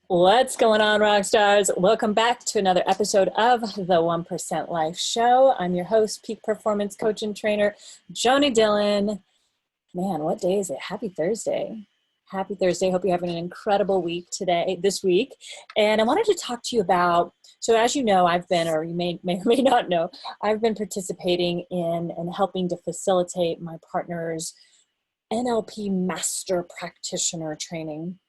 What's going on, rock stars? Welcome back to another episode of the 1% Life Show. I'm your host, peak performance coach and trainer, Joni Dillon. Man, what day is it? Happy Thursday. Happy Thursday. Hope you're having an incredible week this week. And I wanted to talk to you about, so as you know, I've been, or you may or may not know, I've been participating in and helping to facilitate my partner's NLP Master Practitioner training,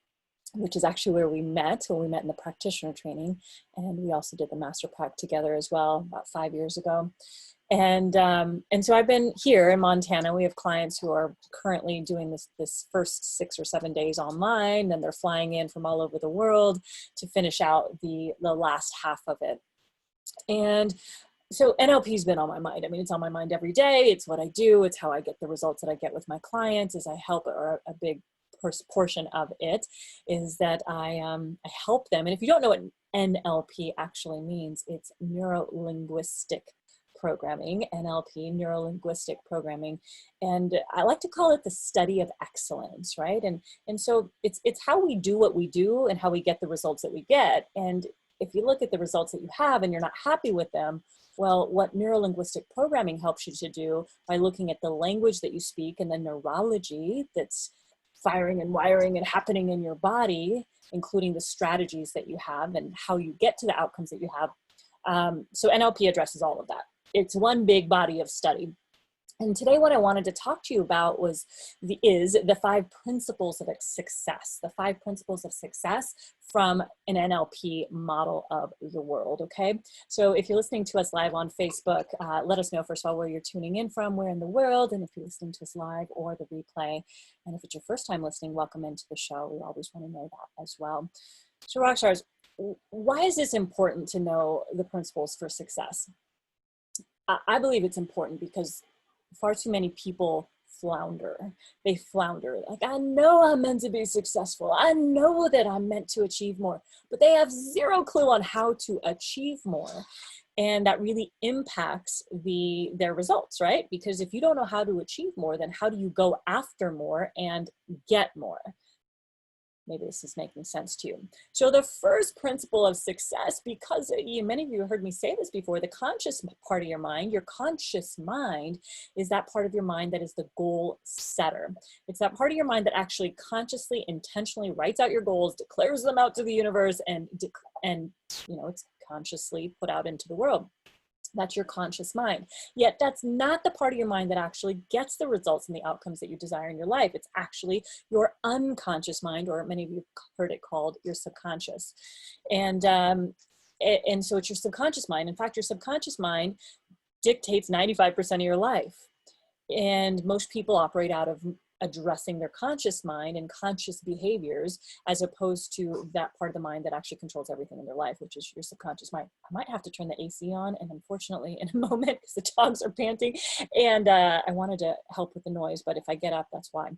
which is actually where we met in the practitioner training. And we also did the master prac together as well about 5 years ago. And so I've been here in Montana. We have clients who are currently doing this first 6 or 7 days online, and they're flying in from all over the world to finish out the last half of it. And so NLP's been on my mind. I mean, it's on my mind every day. It's what I do. It's how I get the results that I get with my clients, is I help, or a big portion of it is that I help them. And if you don't know what NLP actually means, it's neuro-linguistic programming, NLP, neuro-linguistic programming. And I like to call it the study of excellence, right? And so it's how we do what we do and how we get the results that we get. And if you look at the results that you have and you're not happy with them, well, what neuro-linguistic programming helps you to do by looking at the language that you speak and the neurology that's firing and wiring and happening in your body, including the strategies that you have and how you get to the outcomes that you have. So NLP addresses all of that. It's one big body of study. And today what I wanted to talk to you about is the 5 principles of success, the 5 principles of success from an NLP model of the world, okay? So if you're listening to us live on Facebook, let us know, first of all, where you're tuning in from, where in the world, and if you're listening to us live or the replay. And if it's your first time listening, welcome into the show. We always want to know that as well. So Rockstars, why is this important to know the principles for success? I believe it's important because far too many people flounder. They flounder. Like, I know I'm meant to be successful. I know that I'm meant to achieve more, but they have zero clue on how to achieve more. And that really impacts their results, right? Because if you don't know how to achieve more, then how do you go after more and get more? Maybe this is making sense to you. So the first principle of success, because many of you have heard me say this before, the conscious part of your mind, your conscious mind is that part of your mind that is the goal setter. It's that part of your mind that actually consciously, intentionally writes out your goals, declares them out to the universe, and it's consciously put out into the world. That's your conscious mind. Yet that's not the part of your mind that actually gets the results and the outcomes that you desire in your life. It's actually your unconscious mind, or many of you have heard it called your subconscious. And so it's your subconscious mind. In fact, your subconscious mind dictates 95% of your life. And most people operate out of addressing their conscious mind and conscious behaviors, as opposed to that part of the mind that actually controls everything in their life, which is your subconscious mind. I might have to turn the AC on, and unfortunately in a moment, because the dogs are panting, and I wanted to help with the noise, but if I get up, that's why,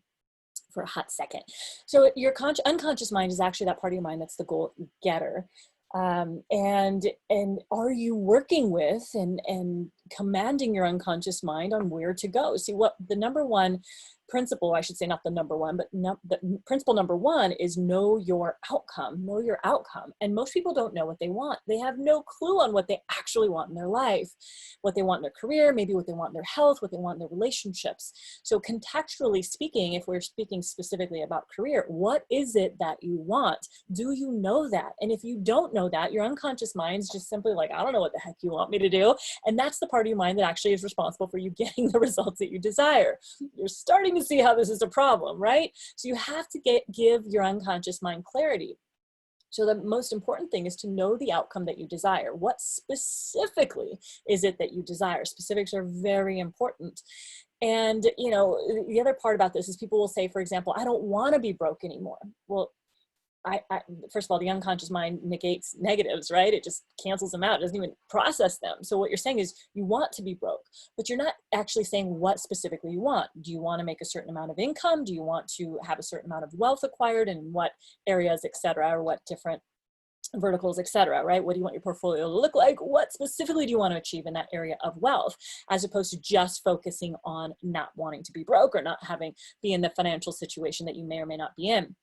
for a hot second. So your unconscious mind is actually that part of your mind that's the goal getter. And are you working with and commanding your unconscious mind on where to go? See, what the number one principle, I should say, not the number one, but the principle number one is know your outcome. Know your outcome. And most people don't know what they want. They have no clue on what they actually want in their life, what they want in their career, maybe what they want in their health, what they want in their relationships. So contextually speaking, if we're speaking specifically about career, what is it that you want? Do you know that? And if you don't know that, your unconscious mind's just simply like, I don't know what the heck you want me to do. And that's the part of your mind that actually is responsible for you getting the results that you desire. You're starting to see how this is a problem, right? So you have to give your unconscious mind clarity. So the most important thing is to know the outcome that you desire. What specifically is it that you desire? Specifics are very important. And, the other part about this is people will say, for example, I don't want to be broke anymore. Well, first of all, the unconscious mind negates negatives, right? It just cancels them out. It doesn't even process them. So what you're saying is you want to be broke, but you're not actually saying what specifically you want. Do you want to make a certain amount of income? Do you want to have a certain amount of wealth acquired, and in what areas, et cetera, or what different verticals, et cetera, right? What do you want your portfolio to look like? What specifically do you want to achieve in that area of wealth, as opposed to just focusing on not wanting to be broke or not be in the financial situation that you may or may not be in?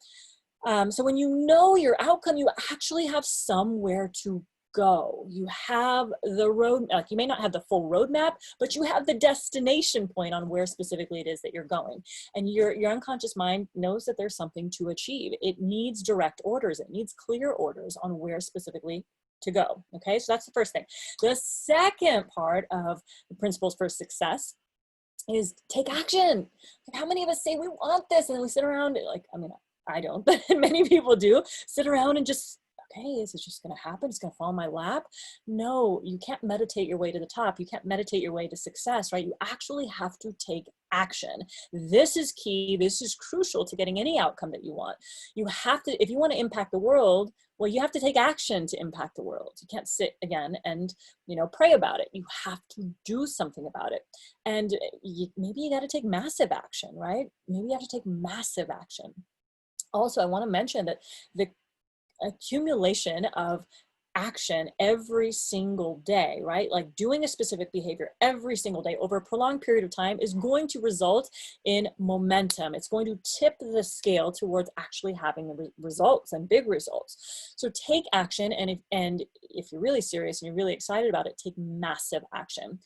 So when you know your outcome, you actually have somewhere to go. You have the road, like you may not have the full roadmap, but you have the destination point on where specifically it is that you're going. And your unconscious mind knows that there's something to achieve. It needs direct orders. It needs clear orders on where specifically to go. Okay, so that's the first thing. The second part of the principles for success is take action. Like, how many of us say we want this and then we sit around like, I mean, I don't, but many people do sit around and just, okay, is it just going to happen? It's going to fall in my lap? No, you can't meditate your way to the top. You can't meditate your way to success, right? You actually have to take action. This is key. This is crucial to getting any outcome that you want. You have to, if you want to impact the world, well, you have to take action to impact the world. You can't sit again and, pray about it. You have to do something about it. And maybe you got to take massive action, right? Maybe you have to take massive action. Also, I want to mention that the accumulation of action every single day, right? Like doing a specific behavior every single day over a prolonged period of time is going to result in momentum. It's going to tip the scale towards actually having the results and big results. So take action, and if you're really serious and you're really excited about it, take massive action.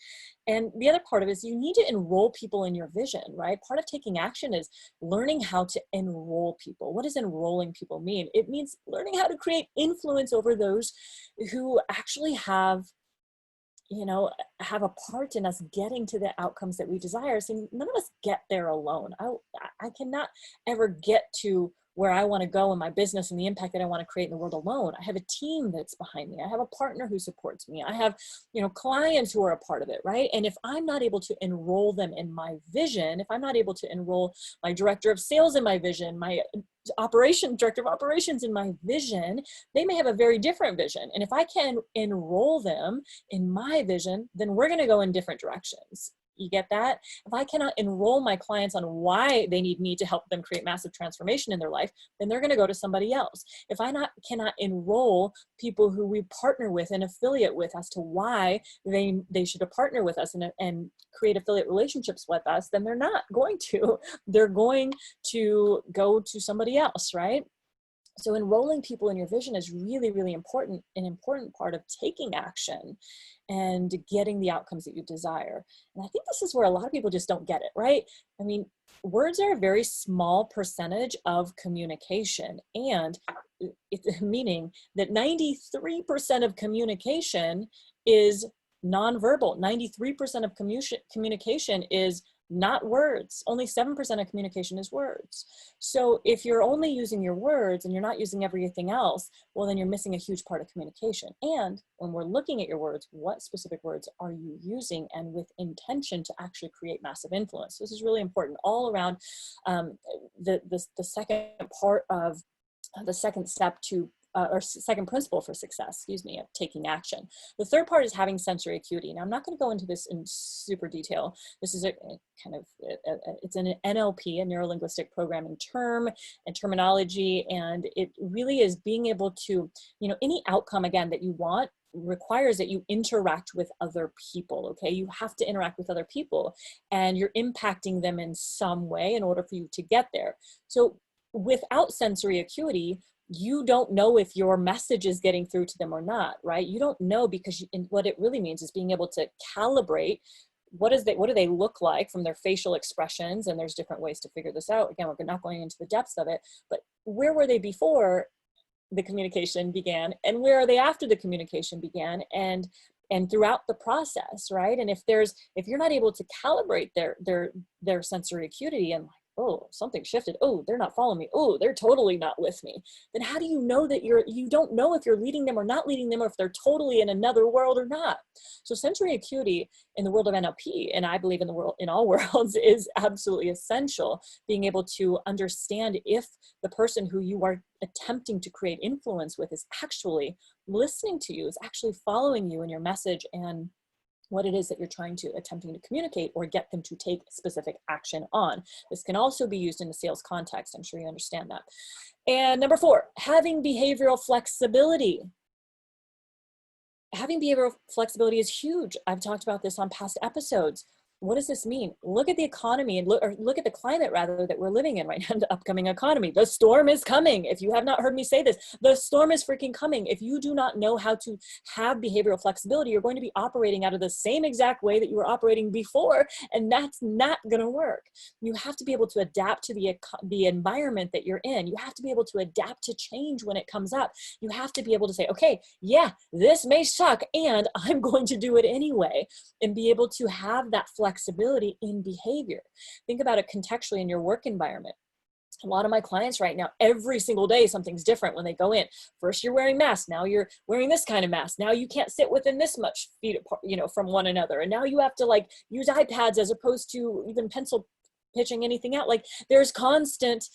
And the other part of it is you need to enroll people in your vision, right? Part of taking action is learning how to enroll people. What does enrolling people mean? It means learning how to create influence over those who actually have a part in us getting to the outcomes that we desire. So none of us get there alone. I cannot ever get to where I want to go in my business and the impact that I want to create in the world alone. I have a team that's behind me. I have a partner who supports me. I have, clients who are a part of it, right? And if I'm not able to enroll them in my vision, if I'm not able to enroll my director of sales in my vision, my director of operations in my vision, they may have a very different vision. And if I can enroll them in my vision, then we're going to go in different directions. You get that? If I cannot enroll my clients on why they need me to help them create massive transformation in their life, then they're going to go to somebody else. If I cannot enroll people who we partner with and affiliate with as to why they should partner with us and create affiliate relationships with us, then they're not going to. They're going to go to somebody else, right? So enrolling people in your vision is really, really important, an important part of taking action and getting the outcomes that you desire. And I think this is where a lot of people just don't get it, right? I mean, words are a very small percentage of communication, and it's meaning that 93% of communication is nonverbal. 93% of communication is not words. Only 7% of communication is words. So if you're only using your words and you're not using everything else, well, then you're missing a huge part of communication. And when we're looking at your words, what specific words are you using and with intention to actually create massive influence? This is really important all around the second part of the second step to or second principle for success, of taking action. The third part is having sensory acuity. Now, I'm not going to go into this in super detail. This is it's an NLP, a neuro-linguistic programming term and terminology, and it really is being able to, any outcome, again, that you want requires that you interact with other people, okay? You have to interact with other people, and you're impacting them in some way in order for you to get there. So without sensory acuity, you don't know if your message is getting through to them or not, right? You don't know, because what it really means is being able to calibrate what do they look like from their facial expressions, and there's different ways to figure this out. Again, we're not going into the depths of it, but where were they before the communication began, and where are they after the communication began, and throughout the process, right? And if you're not able to calibrate their sensory acuity, and oh, something shifted. Oh, they're not following me. Oh, they're totally not with me. Then how do you know that you don't know if you're leading them or not leading them, or if they're totally in another world or not? So sensory acuity in the world of NLP, and I believe in all worlds, is absolutely essential. Being able to understand if the person who you are attempting to create influence with is actually listening to you, is actually following you in your message and what it is that you're attempting to communicate or get them to take specific action on. This can also be used in a sales context. I'm sure you understand that. And number 4, having behavioral flexibility. Having behavioral flexibility is huge. I've talked about this on past episodes. what does this mean? Look at the economy and look at the climate rather that we're living in right now, the upcoming economy. The storm is coming. If you have not heard me say this, the storm is freaking coming. If you do not know how to have behavioral flexibility, you're going to be operating out of the same exact way that you were operating before, and that's not going to work. You have to be able to adapt to the environment that you're in. You have to be able to adapt to change when it comes up. You have to be able to say, okay, yeah, this may suck, and I'm going to do it anyway, and be able to have that flexibility in behavior. Think about it contextually in your work environment. A lot of my clients right now, every single day, something's different when they go in. First, you're wearing masks. Now you're wearing this kind of mask. Now you can't sit within this much feet apart, from one another. And now you have to like use iPads as opposed to even pencil pitching anything out. Like there's constant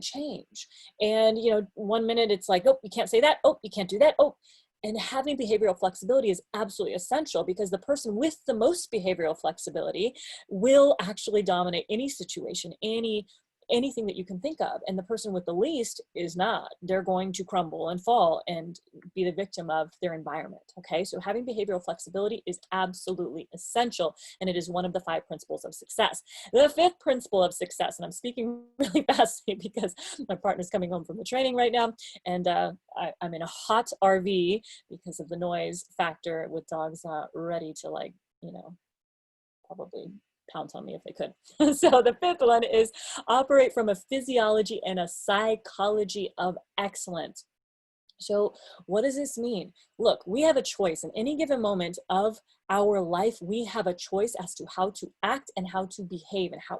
change. And, 1 minute it's like, oh, you can't say that. Oh, you can't do that. Oh, and having behavioral flexibility is absolutely essential, because the person with the most behavioral flexibility will actually dominate any situation, anything that you can think of. And the person with the least is not. They're going to crumble and fall and be the victim of their environment. Okay, so having behavioral flexibility is absolutely essential, and it is one of the 5 principles of success. The 5th principle of success, and I'm speaking really fast because my partner's coming home from the training right now, and I'm in a hot RV because of the noise factor with dogs ready to probably pounce on me if they could. So the 5th one is operate from a physiology and a psychology of excellence. So what does this mean? Look, we have a choice in any given moment of our life. We have a choice as to how to act and how to behave, and how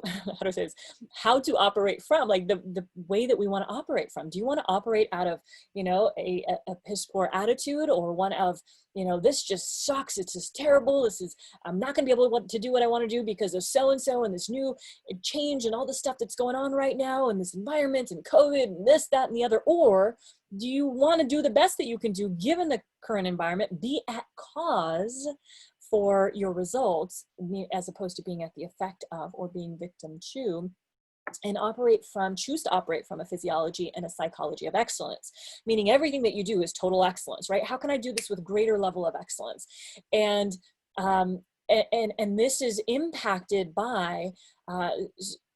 how do I say this? How to operate from, like the way that we want to operate from. Do you want to operate out of, a piss poor attitude, or one of, this just sucks. It's just terrible. I'm not going to be able to do what I want to do because of so-and-so and this new change and all the stuff that's going on right now and this environment and COVID and this, that, and the other? Or do you want to do the best that you can do given the current environment, be at cause for your results, as opposed to being at the effect of or being victim to, and choose to operate from a physiology and a psychology of excellence, meaning everything that you do is total excellence, right? How can I do this with greater level of excellence? And this is impacted by,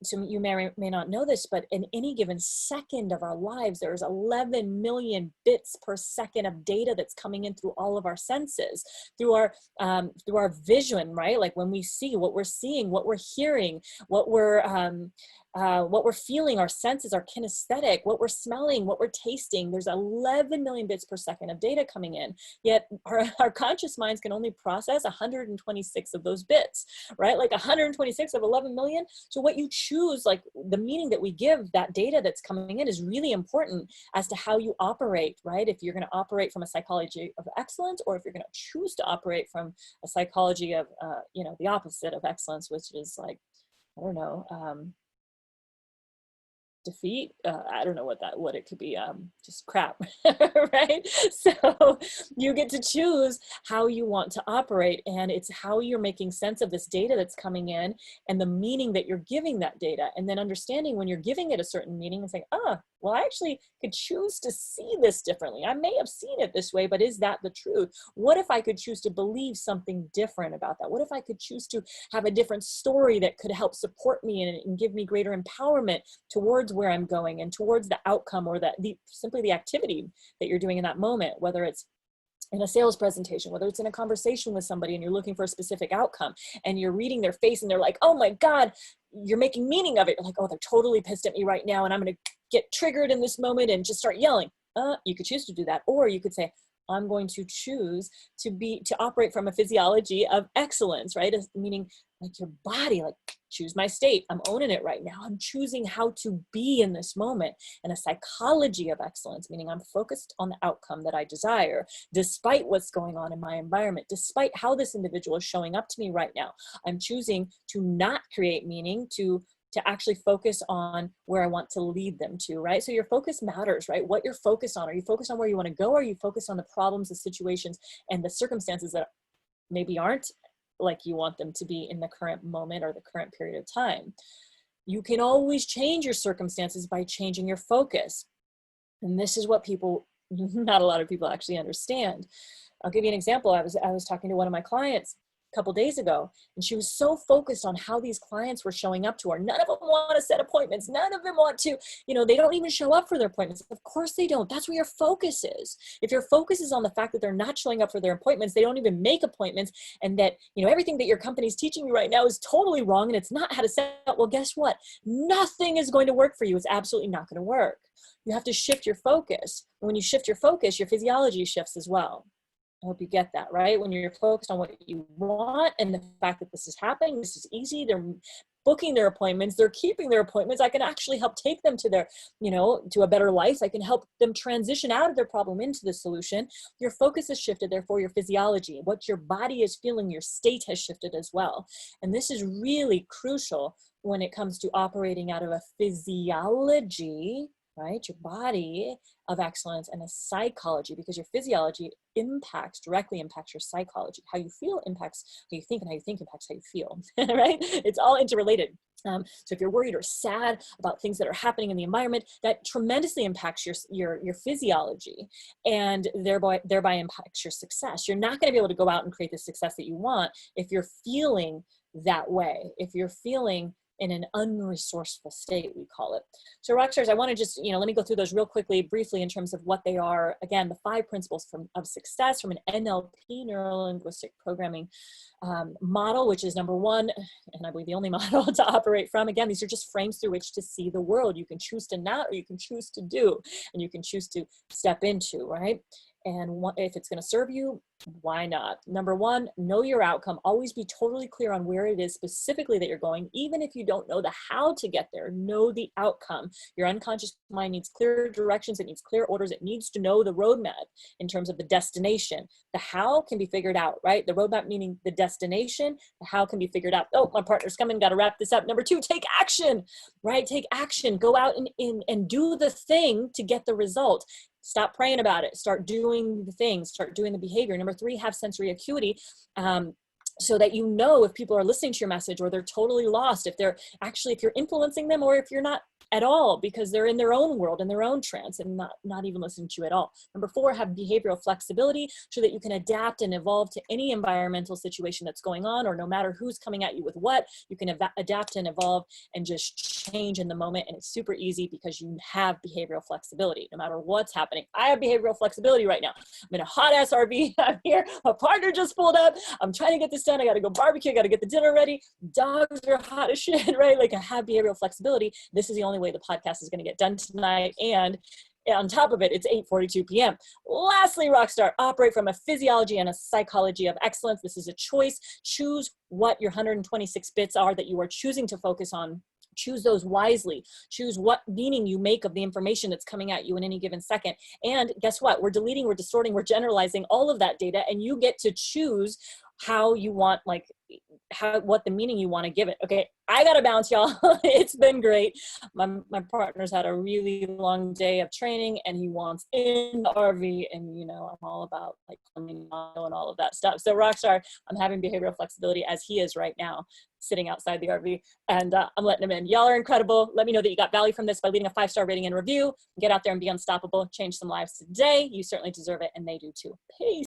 so you may or may not know this, but in any given second of our lives, there's 11 million bits per second of data that's coming in through all of our senses, through our vision, right? Like when we see, what we're seeing, what we're hearing, what we're feeling, our senses are kinesthetic, what we're smelling, what we're tasting. There's 11 million bits per second of data coming in, yet our conscious minds can only process 126 of those bits, right? Like 126 of 11 million. So what you choose, like the meaning that we give that data that's coming in, is really important as to how you operate, right? If you're going to operate from a psychology of excellence, or if you're going to choose to operate from a psychology of, the opposite of excellence, which is like, I don't know, defeat. I don't know what it could be. Just crap, right? So you get to choose how you want to operate, and it's how you're making sense of this data that's coming in and the meaning that you're giving that data, and then understanding when you're giving it a certain meaning and saying, well, I actually could choose to see this differently. I may have seen it this way, but is that the truth? What if I could choose to believe something different about that? What if I could choose to have a different story that could help support me and give me greater empowerment towards where I'm going and towards the outcome, or simply the activity that you're doing in that moment, whether it's in a sales presentation, whether it's in a conversation with somebody and you're looking for a specific outcome and you're reading their face and they're like, oh my God, you're making meaning of it. You're like, oh, they're totally pissed at me right now, and I'm going to get triggered in this moment and just start yelling. You could choose to do that. Or you could say, I'm going to choose to operate from a physiology of excellence, right? Meaning like your body, like choose my state. I'm owning it right now. I'm choosing how to be in this moment. And a psychology of excellence, meaning I'm focused on the outcome that I desire, despite what's going on in my environment, despite how this individual is showing up to me right now. I'm choosing to not create meaning, to actually focus on where I want to lead them to, right? So your focus matters, right? What you're focused on. Are you focused on where you want to go? Or are you focused on the problems, the situations, and the circumstances that maybe aren't like you want them to be in the current moment or the current period of time? You can always change your circumstances by changing your focus. And this is what not a lot of people actually understand. I'll give you an example. I was talking to one of my clients a couple days ago, and she was so focused on how these clients were showing up to her. None of them want to set appointments. None of them want to, they don't even show up for their appointments. Of course they don't. That's where your focus is. If your focus is on the fact that they're not showing up for their appointments, they don't even make appointments, and that, everything that your company's teaching you right now is totally wrong and it's not how to set up, well, guess what? Nothing is going to work for you. It's absolutely not going to work. You have to shift your focus. And when you shift your focus, your physiology shifts as well. I hope you get that, right? When you're focused on what you want and the fact that this is happening, this is easy, they're booking their appointments, they're keeping their appointments, I can actually help take them to their, to a better life. I can help them transition out of their problem into the solution. Your focus has shifted, therefore your physiology, what your body is feeling, your state has shifted as well. And this is really crucial when it comes to operating out of a physiology, right? Your body of excellence, and a psychology, because your physiology directly impacts your psychology. How you feel impacts how you think, and how you think impacts how you feel, right? It's all interrelated. So if you're worried or sad about things that are happening in the environment, that tremendously impacts your physiology, and thereby impacts your success. You're not going to be able to go out and create the success that you want if you're feeling that way, if you're feeling in an unresourceful state, we call it. So rockstars, I want to just, let me go through those real quickly, briefly, in terms of what they are. Again, the 5 principles of success from an NLP, neuro-linguistic programming model, which is number 1, and I believe the only model to operate from. Again, these are just frames through which to see the world. You can choose to not, or you can choose to do, and you can choose to step into, right? And if it's going to serve you, why not? Number 1, know your outcome. Always be totally clear on where it is specifically that you're going. Even if you don't know the how to get there, know the outcome. Your unconscious mind needs clear directions. It needs clear orders. It needs to know the roadmap in terms of the destination. The how can be figured out, right? The roadmap meaning the destination. The how can be figured out. Oh, my partner's coming. Got to wrap this up. Number 2, take action, right? Take action. Go out and do the thing to get the result. Stop praying about it. Start doing the things. Start doing the behavior. Number 3, have sensory acuity, so that if people are listening to your message, or they're totally lost, if you're influencing them, or if you're not at all, because they're in their own world, in their own trance, and not even listening to you at all. Number 4, have behavioral flexibility, so that you can adapt and evolve to any environmental situation that's going on, or no matter who's coming at you with what, you can adapt and evolve and just change in the moment. And it's super easy because you have behavioral flexibility no matter what's happening. I have behavioral flexibility right now. I'm in a hot ass RV. I'm here. My partner just pulled up. I'm trying to get this done. I got to go barbecue. I got to get the dinner ready. Dogs are hot as shit, right? Like, I have behavioral flexibility. This is the only way the podcast is going to get done tonight. And on top of it, it's 8:42 p.m. Lastly, Rockstar, operate from a physiology and a psychology of excellence. This is a choice. Choose what your 126 bits are that you are choosing to focus on. Choose those wisely. Choose what meaning you make of the information that's coming at you in any given second. And guess what? We're deleting, we're distorting, we're generalizing all of that data, and you get to choose how you want, what the meaning you want to give it. Okay, I gotta bounce, y'all. It's been great. My partner's had a really long day of training, and he wants in the RV, and I'm all about and all of that stuff. So Rockstar, I'm having behavioral flexibility as he is right now, sitting outside the RV, and I'm letting him in. Y'all are incredible. Let me know that you got value from this by leaving a 5-star rating and review. Get out there and be unstoppable. Change some lives today. You certainly deserve it, and they do too. Peace.